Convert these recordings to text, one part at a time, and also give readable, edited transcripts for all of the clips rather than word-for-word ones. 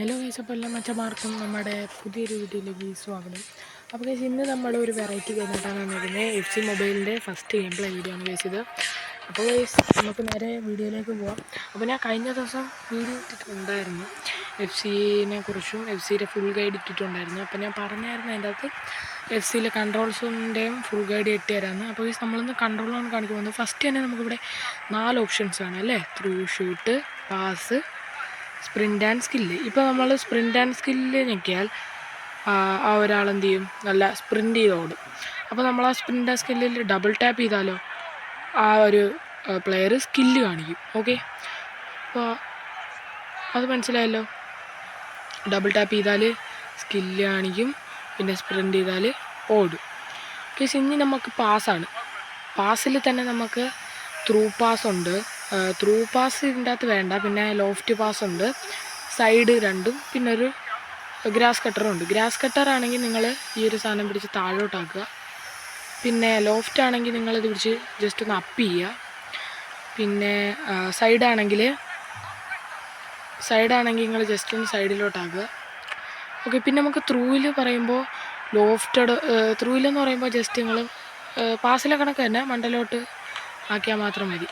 Hello guys, അപ്പോൾ എല്ലാ മച്ചന്മാർക്കും നമ്മുടെ പുതിയൊരു വീഡിയോയിലേക്ക് സ്വാഗതം. അപ്പോൾ ഗൈസ്, ഇന്ന് നമ്മളൊരു വെറൈറ്റി കഴിഞ്ഞിട്ടാണ് വന്നിരിക്കുന്നത്. എഫ് സി മൊബൈലിൻ്റെ ഫസ്റ്റ് ഗെയിം പ്ലേ വീഡിയോ ആണ് ഗൈസ് ഇത്. അപ്പോൾ ഗൈസ്, നമുക്ക് നേരെ വീഡിയോയിലേക്ക് പോവാം. അപ്പോൾ ഞാൻ കഴിഞ്ഞ ദിവസം വീഡിയോ ഇട്ടിട്ടുണ്ടായിരുന്നു, എഫ് സിനെ കുറിച്ചും എഫ് സിയുടെ ഫുൾ ഗൈഡ് ഇട്ടിട്ടുണ്ടായിരുന്നു. അപ്പോൾ ഞാൻ പറഞ്ഞായിരുന്നു അതിൻ്റെ അകത്ത് എഫ് സിയിലെ കൺട്രോൾസിൻ്റെയും ഫുൾ ഗൈഡ് ഇട്ട് തരാമെന്ന്. അപ്പോൾ ഗൈസ്, നമ്മളിന്ന് കൺട്രോളാണ് കാണിക്കുന്നത്. ഫസ്റ്റ് തന്നെ നമുക്കിവിടെ 4 ഓപ്ഷൻസ് ആണ് അല്ലേ, through, shoot, pass, sprint and skill. ഇപ്പോൾ നമ്മൾ സ്പ്രിൻ്റ് ആൻഡ് സ്കില്ല് ഞെക്കിയാൽ ആ ഒരാളെന്ത് ചെയ്യും, നല്ല സ്പ്രിൻ്റ് ചെയ്ത് ഓടും. അപ്പോൾ നമ്മൾ ആ സ്പ്രിൻ്റ് ആൻഡ് സ്കില്ലിൽ ഡബിൾ ടാപ്പ് ചെയ്താലോ ആ ഒരു പ്ലെയർ സ്കില്ല് കാണിക്കും. ഓക്കെ, അപ്പോൾ അത് മനസ്സിലായല്ലോ. ഡബിൾ ടാപ്പ് ചെയ്താൽ സ്കില്ല് കാണിക്കും, പിന്നെ സ്പ്രിൻ്റ് ചെയ്താൽ ഓടും. ഓക്കെ, ഇനി നമുക്ക് പാസ്സാണ്. പാസ്സിൽ തന്നെ നമുക്ക് ത്രൂ പാസ് ഉണ്ട്. ത്രൂ പാസ് ഇതിൻ്റെ അകത്ത് വേണ്ട, പിന്നെ ലോഫ്റ്റ് പാസ് ഉണ്ട്, സൈഡ് രണ്ടും, പിന്നെ ഒരു ഗ്രാസ് കട്ടറും ഉണ്ട്. ഗ്രാസ് കട്ടർ ആണെങ്കിൽ നിങ്ങൾ ഈ ഒരു സാധനം പിടിച്ച് താഴോട്ടാക്കുക. പിന്നെ ലോഫ്റ്റ് ആണെങ്കിൽ നിങ്ങളിത് പിടിച്ച് ജസ്റ്റ് ഒന്ന് അപ്പ് ചെയ്യുക. പിന്നെ സൈഡാണെങ്കിൽ നിങ്ങൾ ജസ്റ്റ് ഒന്ന് സൈഡിലോട്ടാക്കുക. ഓക്കെ, പിന്നെ നമുക്ക് ത്രൂവിൽ പറയുമ്പോൾ ത്രൂവിലെന്ന് പറയുമ്പോൾ ജസ്റ്റ് നിങ്ങൾ പാസിലെ കണക്ക് തന്നെ മണ്ടലോട്ട് ആക്കിയാൽ മാത്രം മതി.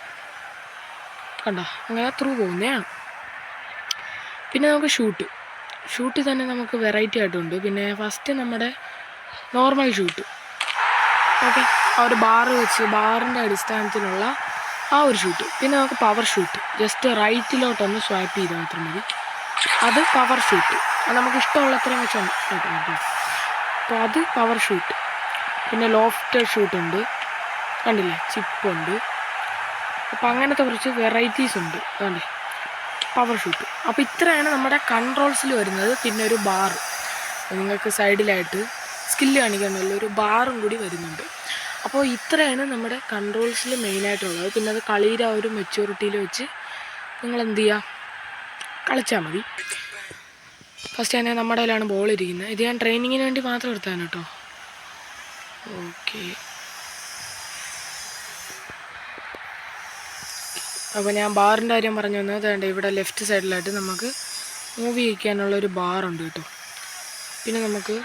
കണ്ടോ, അങ്ങനെ ത്രൂ പോകുന്നതാണ്. പിന്നെ നമുക്ക് ഷൂട്ട് തന്നെ നമുക്ക് വെറൈറ്റി ആയിട്ടുണ്ട്. പിന്നെ ഫസ്റ്റ് നമ്മുടെ നോർമൽ ഷൂട്ട്. ഓക്കെ, ആ ഒരു ബാറിൻ്റെ അടിസ്ഥാനത്തിലുള്ള ആ ഒരു ഷൂട്ട്. പിന്നെ നമുക്ക് പവർ ഷൂട്ട്, ജസ്റ്റ് റൈറ്റിലോട്ടൊന്ന് സ്വൈപ്പ് ചെയ്താൽ മാത്രം മതി. അത് പവർ ഷൂട്ട്. അത് നമുക്ക് ഇഷ്ടമുള്ളത്രയും വെച്ചുണ്ട് കേട്ടോ. അപ്പോൾ അത് പവർ ഷൂട്ട്. പിന്നെ ലോഫ്റ്റ് ഷൂട്ടുണ്ട്, കണ്ടില്ലേ, ചിപ്പുണ്ട്. അപ്പോൾ അങ്ങനത്തെ കുറച്ച് വെറൈറ്റീസ് ഉണ്ട്. അതെ, പവർ ഷൂട്ട്. അപ്പോൾ ഇത്രയാണ് നമ്മുടെ കൺട്രോൾസിൽ വരുന്നത്. പിന്നെ ഒരു ബാർ, നിങ്ങൾക്ക് സൈഡിലായിട്ട് സ്കില്ല് കാണിക്കാനുള്ള ഒരു ബാറും കൂടി വരുന്നുണ്ട്. അപ്പോൾ ഇത്രയാണ് നമ്മുടെ കൺട്രോൾസിൽ മെയിനായിട്ടുള്ളത്. പിന്നെ അത് കളിയുടെ ആ ഒരു മെച്യൂരിറ്റിയിൽ വെച്ച് നിങ്ങൾ എന്ത് ചെയ്യുക, കളിച്ചാൽ മതി. ഫസ്റ്റ് തന്നെ നമ്മുടെ കയ്യിലാണ് ബോൾ ഇരിക്കുന്നത്. ഇത് ഞാൻ ട്രെയിനിങ്ങിന് വേണ്ടി മാത്രം എടുത്താണ് കേട്ടോ. ഓക്കെ, അപ്പോൾ ഞാൻ ബാറിൻ്റെ കാര്യം പറഞ്ഞു വന്നത് വേണ്ട, ഇവിടെ ലെഫ്റ്റ് സൈഡിലായിട്ട് നമുക്ക് മൂവ് ചെയ്യിക്കാനുള്ളൊരു ബാറുണ്ട് കേട്ടോ. പിന്നെ നമുക്ക്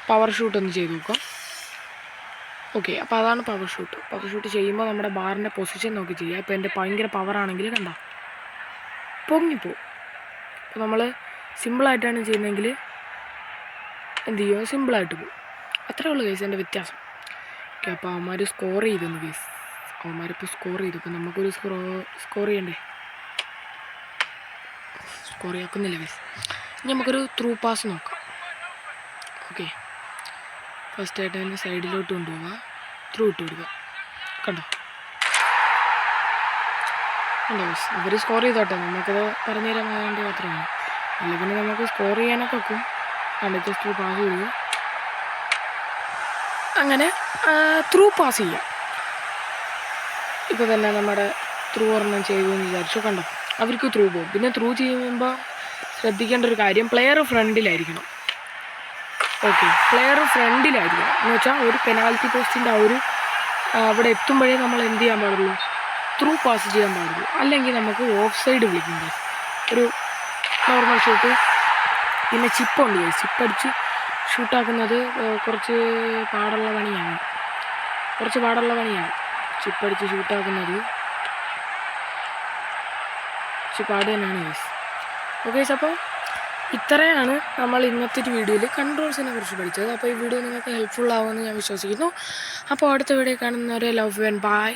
പവർ ഷൂട്ട് ഒന്ന് ചെയ്ത് നോക്കാം. ഓക്കെ, അപ്പോൾ അതാണ് പവർ ഷൂട്ട്. പവർ ഷൂട്ട് ചെയ്യുമ്പോൾ നമ്മുടെ ബാറിൻ്റെ പൊസിഷൻ നോക്കി ചെയ്യുക. ഇപ്പോൾ എൻ്റെ ഭയങ്കര പവറാണെങ്കിൽ കണ്ട പൊങ്ങിപ്പോവും. അപ്പോൾ നമ്മൾ സിമ്പിളായിട്ടാണ് ചെയ്യുന്നതെങ്കിൽ എന്ത് ചെയ്യുമോ, സിമ്പിളായിട്ട് പോകും. അത്രേ ഉള്ളൂ കേസ് എൻ്റെ വ്യത്യാസം. ഓക്കെ, അപ്പോൾ അവന്മാർ സ്കോർ ചെയ്തെന്ന് കേസ്. അവന്മാരിപ്പോൾ സ്കോർ ചെയ്തു. ഇപ്പോൾ നമുക്കൊരു സ്കോർ ചെയ്യണ്ടേ, സ്കോർ ചെയ്യാക്കുന്നില്ല കേസ്. ഇനി നമുക്കൊരു ത്രൂ പാസ് നോക്കാം. ഓക്കെ, ഫസ്റ്റായിട്ട് തന്നെ സൈഡിലോട്ട് കൊണ്ടുപോവുക, ത്രൂ ഇട്ട് കൊടുക്കുക. കണ്ടോ കേസ്, അവർ സ്കോർ ചെയ്തോട്ടെ, നമുക്കത് പറഞ്ഞു തരാൻ വേണ്ടി മാത്രമാണ്. അല്ലെങ്കിൽ പിന്നെ നമുക്ക് സ്കോർ ചെയ്യാനൊക്കെ വെക്കും. കണ്ടോ, ജസ്റ്റ് പാസ് ചെയ്യുക, അങ്ങനെ ത്രൂ പാസ് ചെയ്യാം. ഇപ്പോൾ തന്നെ നമ്മുടെ ത്രൂ ഒരെണ്ണം ചെയ്തു എന്ന് വിചാരിച്ചു, കണ്ടോ, അവർക്ക് ത്രൂ പോകും. പിന്നെ ത്രൂ ചെയ്യുമ്പോൾ ശ്രദ്ധിക്കേണ്ട ഒരു കാര്യം, പ്ലെയർ ഫ്രണ്ടിലായിരിക്കണം. ഓക്കെ, പ്ലെയർ ഫ്രണ്ടിലായിരിക്കണം എന്ന് വെച്ചാൽ ഒരു പെനാൽറ്റി പോസ്റ്റിൻ്റെ ആ ഒരു അവിടെ എത്തുമ്പോഴേ നമ്മൾ എന്ത് ചെയ്യാൻ പാടുള്ളൂ, ത്രൂ പാസ് ചെയ്യാൻ പാടുള്ളൂ. അല്ലെങ്കിൽ നമുക്ക് ഓഫ് സൈഡ് വിളിക്കുന്നത് ഒരു നോർമൽ ഷൂട്ട്. പിന്നെ ചിപ്പുണ്ട്, ചിപ്പടിച്ച് ഷൂട്ടാക്കുന്നത് കുറച്ച് പാടുള്ള പണിയാണ്. ചിപ്പടിച്ച് ഷൂട്ടാക്കുന്നത് കുറച്ച് പാട് തന്നെയാണ് ഗൈസ്. ഓക്കെ, അപ്പോൾ ഇത്രയാണ് നമ്മൾ ഇന്നത്തെ ഒരു വീഡിയോയിൽ കൺട്രോൾസിനെ കുറിച്ച് പഠിച്ചത്. അപ്പോൾ ഈ വീഡിയോ നിങ്ങൾക്ക് ഹെൽപ്ഫുൾ ആവുമെന്ന് ഞാൻ വിശ്വസിക്കുന്നു. അപ്പോൾ അടുത്ത വീഡിയോ കാണുന്നവരെ ലവ് യു ആൻഡ് ബൈ.